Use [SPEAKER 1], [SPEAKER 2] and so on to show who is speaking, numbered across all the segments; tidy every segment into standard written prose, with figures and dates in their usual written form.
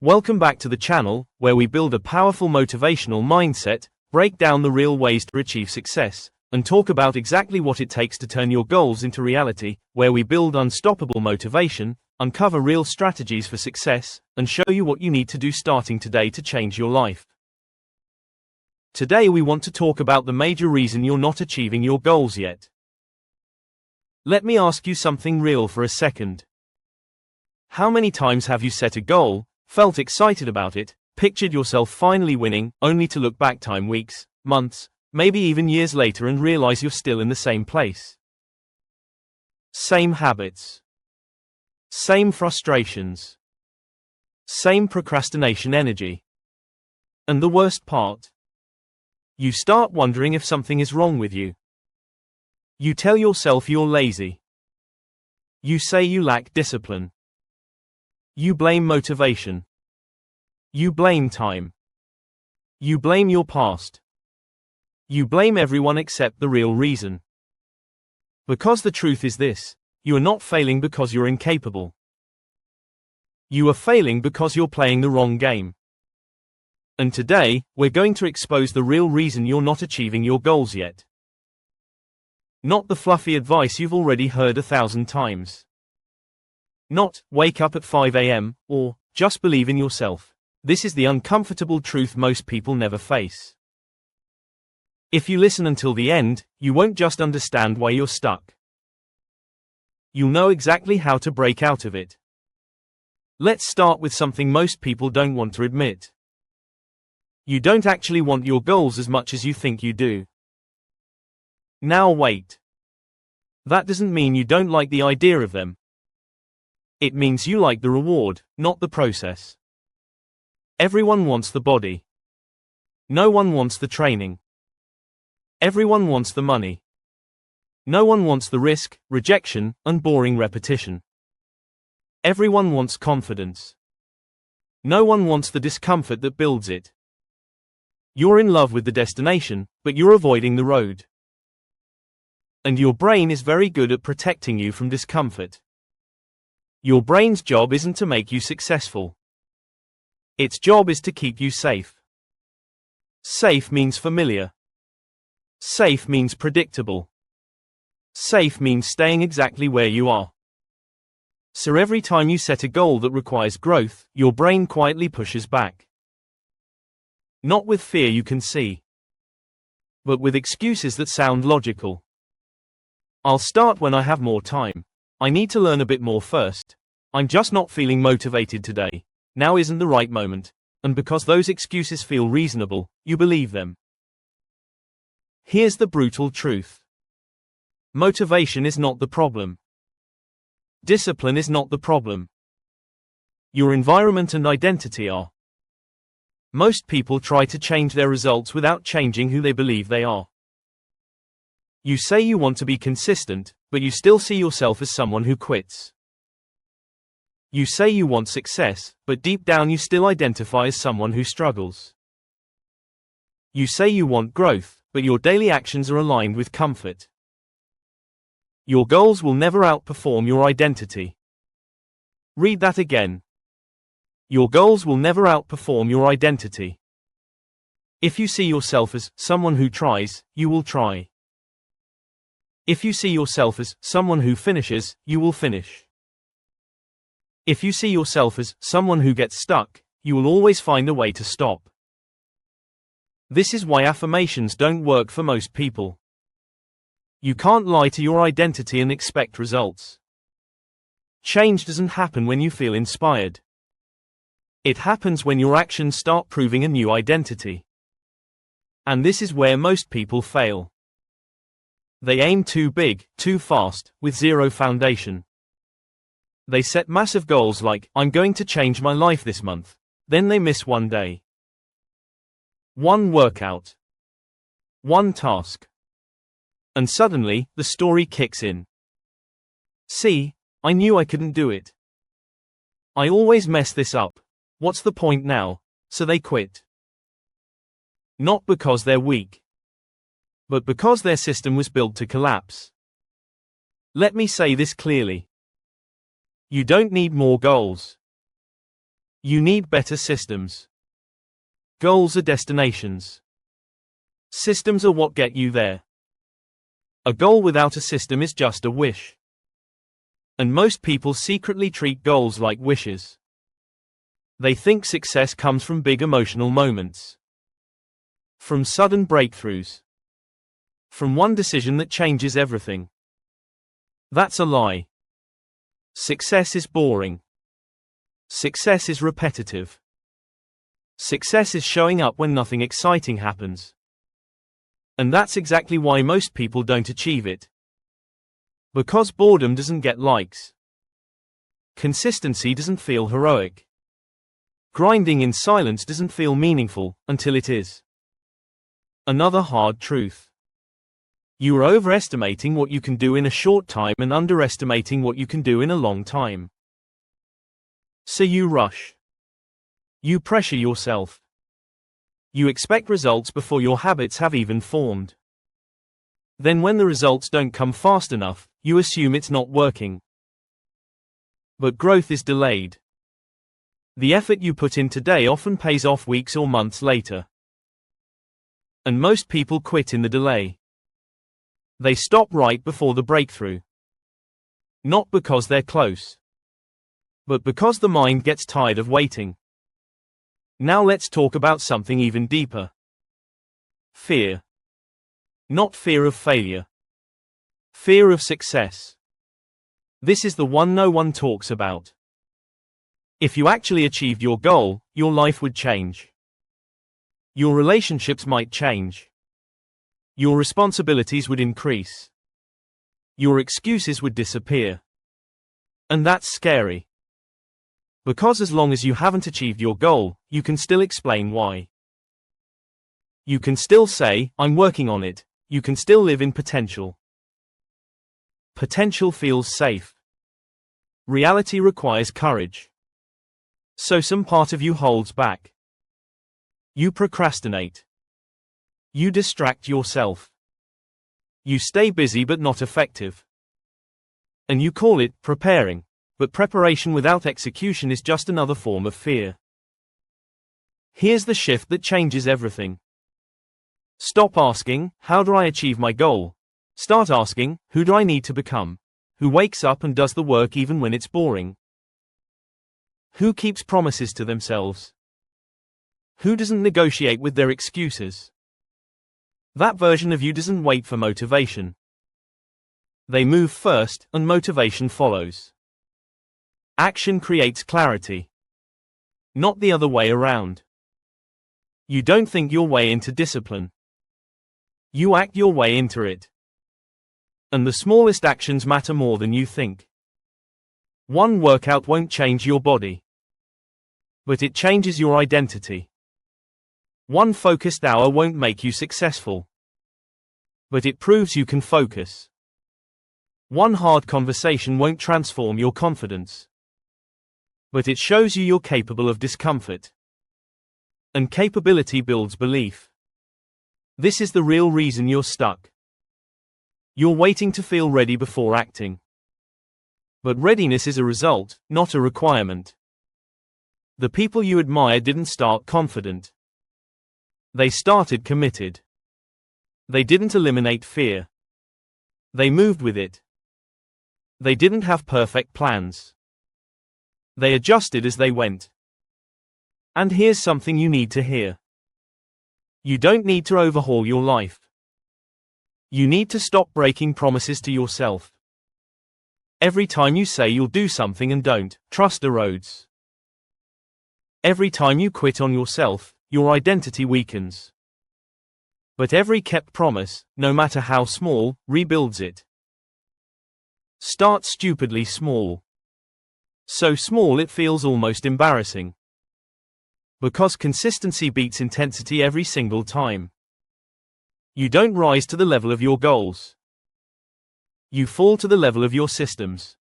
[SPEAKER 1] Welcome back to the channel, where we build a powerful motivational mindset, break down the real ways to achieve success, and talk about exactly what it takes to turn your goals into reality, where we build unstoppable motivation, uncover real strategies for success, and show you what you need to do starting today to change your life. Today we want to talk about the major reason you're not achieving your goals yet. Let me ask you something real for a second. How many times have you set a goal, felt excited about it, pictured yourself finally winning, only to look back time weeks, months, maybe even years later and realize you're still in the same place? Same habits. Same frustrations. Same procrastination energy. And the worst part? You start wondering if something is wrong with you. You tell yourself you're lazy. You say you lack discipline. You blame motivation. You blame time. You blame your past. You blame everyone except the real reason. Because the truth is this: you are not failing because you're incapable. You are failing because you're playing the wrong game. And today, we're going to expose the real reason you're not achieving your goals yet. Not the fluffy advice you've already heard 1,000 times. Not, wake up at 5 a.m., or, just believe in yourself. This is the uncomfortable truth most people never face. If you listen until the end, you won't just understand why you're stuck. You'll know exactly how to break out of it. Let's start with something most people don't want to admit. You don't actually want your goals as much as you think you do. Now wait. That doesn't mean you don't like the idea of them. It means you like the reward, not the process. Everyone wants the body. No one wants the training. Everyone wants the money. No one wants the risk, rejection, and boring repetition. Everyone wants confidence. No one wants the discomfort that builds it. You're in love with the destination, but you're avoiding the road. And your brain is very good at protecting you from discomfort. Your brain's job isn't to make you successful. Its job is to keep you safe. Safe means familiar. Safe means predictable. Safe means staying exactly where you are. So every time you set a goal that requires growth, your brain quietly pushes back. Not with fear you can see, but with excuses that sound logical. I'll start when I have more time. I need to learn a bit more first. I'm just not feeling motivated today. Now isn't the right moment. And because those excuses feel reasonable, you believe them. Here's the brutal truth. Motivation is not the problem. Discipline is not the problem. Your environment and identity are. Most people try to change their results without changing who they believe they are. You say you want to be consistent, but you still see yourself as someone who quits. You say you want success, but deep down you still identify as someone who struggles. You say you want growth, but your daily actions are aligned with comfort. Your goals will never outperform your identity. Read that again. Your goals will never outperform your identity. If you see yourself as someone who tries, you will try. If you see yourself as someone who finishes, you will finish. If you see yourself as someone who gets stuck, you will always find a way to stop. This is why affirmations don't work for most people. You can't lie to your identity and expect results. Change doesn't happen when you feel inspired. It happens when your actions start proving a new identity. And this is where most people fail. They aim too big, too fast, with zero foundation. They set massive goals like, I'm going to change my life this month. Then they miss one day. One workout. One task. And suddenly, the story kicks in. See, I knew I couldn't do it. I always mess this up. What's the point now? So they quit. Not because they're weak, but because their system was built to collapse. Let me say this clearly. You don't need more goals. You need better systems. Goals are destinations. Systems are what get you there. A goal without a system is just a wish. And most people secretly treat goals like wishes. They think success comes from big emotional moments. From sudden breakthroughs. From one decision that changes everything. That's a lie. Success is boring. Success is repetitive. Success is showing up when nothing exciting happens. And that's exactly why most people don't achieve it. Because boredom doesn't get likes. Consistency doesn't feel heroic. Grinding in silence doesn't feel meaningful, until it is. Another hard truth. You are overestimating what you can do in a short time and underestimating what you can do in a long time. So you rush. You pressure yourself. You expect results before your habits have even formed. Then when the results don't come fast enough, you assume it's not working. But growth is delayed. The effort you put in today often pays off weeks or months later. And most people quit in the delay. They stop right before the breakthrough. Not because they're close. But because the mind gets tired of waiting. Now let's talk about something even deeper. Fear. Not fear of failure. Fear of success. This is the one no one talks about. If you actually achieved your goal, your life would change. Your relationships might change. Your responsibilities would increase. Your excuses would disappear. And that's scary. Because as long as you haven't achieved your goal, you can still explain why. You can still say, I'm working on it. You can still live in potential. Potential feels safe. Reality requires courage. So some part of you holds back. You procrastinate. You distract yourself. You stay busy but not effective. And you call it preparing. But preparation without execution is just another form of fear. Here's the shift that changes everything. Stop asking, how do I achieve my goal? Start asking, who do I need to become? Who wakes up and does the work even when it's boring? Who keeps promises to themselves? Who doesn't negotiate with their excuses? That version of you doesn't wait for motivation. They move first, and motivation follows. Action creates clarity. Not the other way around. You don't think your way into discipline. You act your way into it. And the smallest actions matter more than you think. One workout won't change your body. But it changes your identity. One focused hour won't make you successful. But it proves you can focus. One hard conversation won't transform your confidence. But it shows you're capable of discomfort. And capability builds belief. This is the real reason you're stuck. You're waiting to feel ready before acting. But readiness is a result, not a requirement. The people you admire didn't start confident. They started committed. They didn't eliminate fear. They moved with it. They didn't have perfect plans. They adjusted as they went. And here's something you need to hear. You don't need to overhaul your life. You need to stop breaking promises to yourself. Every time you say you'll do something and don't, trust erodes. Every time you quit on yourself, your identity weakens. But every kept promise, no matter how small, rebuilds it. Start stupidly small. So small it feels almost embarrassing. Because consistency beats intensity every single time. You don't rise to the level of your goals. You fall to the level of your systems.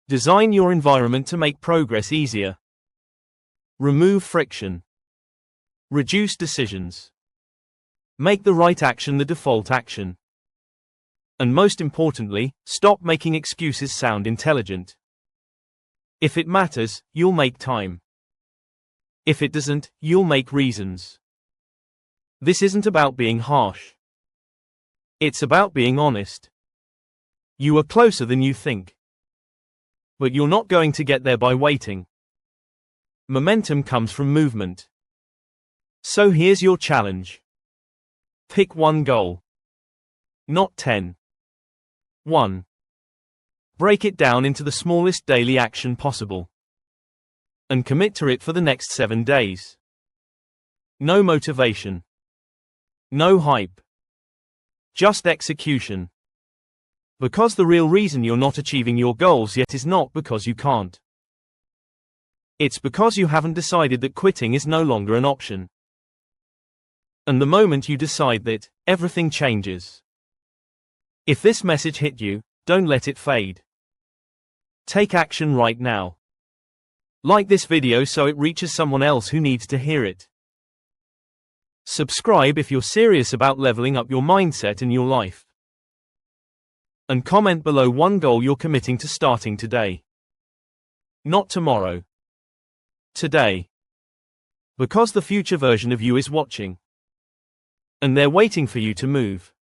[SPEAKER 1] Design your environment to make progress easier. Remove friction. Reduce decisions. Make the right action the default action. And most importantly, stop making excuses sound intelligent. If it matters, you'll make time. If it doesn't, you'll make reasons. This isn't about being harsh. It's about being honest. You are closer than you think. But you're not going to get there by waiting. Momentum comes from movement. So here's your challenge. Pick one goal. Not 10. 1. Break it down into the smallest daily action possible. And commit to it for the next 7 days. No motivation. No hype. Just execution. Because the real reason you're not achieving your goals yet is not because you can't. It's because you haven't decided that quitting is no longer an option. And the moment you decide that, everything changes. If this message hit you, don't let it fade. Take action right now. Like this video so it reaches someone else who needs to hear it. Subscribe if you're serious about leveling up your mindset and your life. And comment below one goal you're committing to starting today. Not tomorrow. Today. Because the future version of you is watching. And they're waiting for you to move.